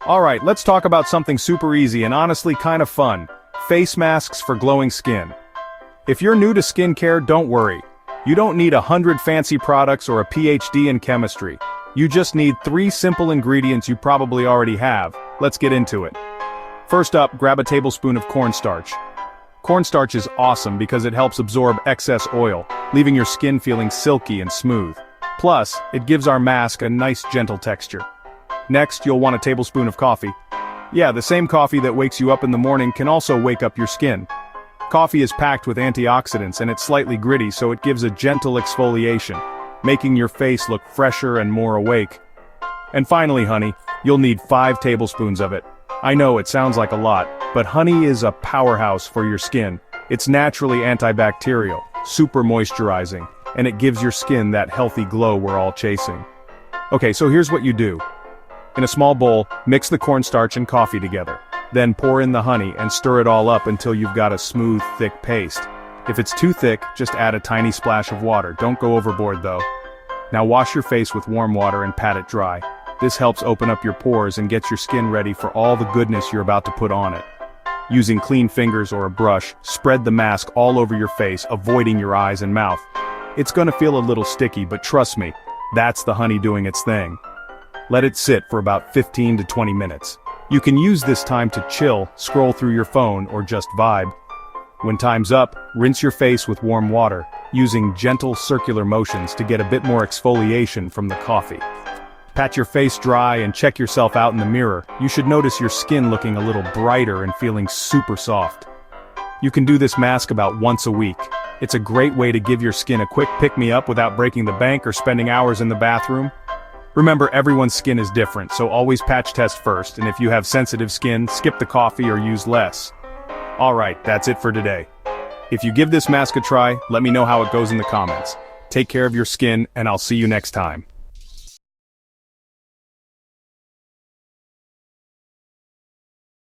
Alright, let's talk about something super easy and honestly kind of fun. Face masks for glowing skin. If you're new to skincare, don't worry. You don't need 100 fancy products or a PhD in chemistry. You just need 3 simple ingredients you probably already have. Let's get into it. First up, grab a tablespoon of cornstarch. Cornstarch is awesome because it helps absorb excess oil, leaving your skin feeling silky and smooth. Plus, it gives our mask a nice gentle texture. Next, you'll want a tablespoon of coffee. Yeah, the same coffee that wakes you up in the morning can also wake up your skin. Coffee is packed with antioxidants and it's slightly gritty, so it gives a gentle exfoliation, making your face look fresher and more awake. And finally, honey, you'll need 5 tablespoons of it. I know it sounds like a lot, but honey is a powerhouse for your skin. It's naturally antibacterial, super moisturizing, and it gives your skin that healthy glow we're all chasing. Okay, so here's what you do. In a small bowl, mix the cornstarch and coffee together. Then pour in the honey and stir it all up until you've got a smooth, thick paste. If it's too thick, just add a tiny splash of water. Don't go overboard though. Now wash your face with warm water and pat it dry. This helps open up your pores and gets your skin ready for all the goodness you're about to put on it. Using clean fingers or a brush, spread the mask all over your face, avoiding your eyes and mouth. It's gonna feel a little sticky, but trust me, that's the honey doing its thing. Let it sit for about 15 to 20 minutes. You can use this time to chill, scroll through your phone, or just vibe. When time's up, rinse your face with warm water, using gentle circular motions to get a bit more exfoliation from the coffee. Pat your face dry and check yourself out in the mirror. You should notice your skin looking a little brighter and feeling super soft. You can do this mask about once a week. It's a great way to give your skin a quick pick-me-up without breaking the bank or spending hours in the bathroom. Remember, everyone's skin is different, so always patch test first, and if you have sensitive skin, skip the coffee or use less. Alright, that's it for today. If you give this mask a try, let me know how it goes in the comments. Take care of your skin, and I'll see you next time.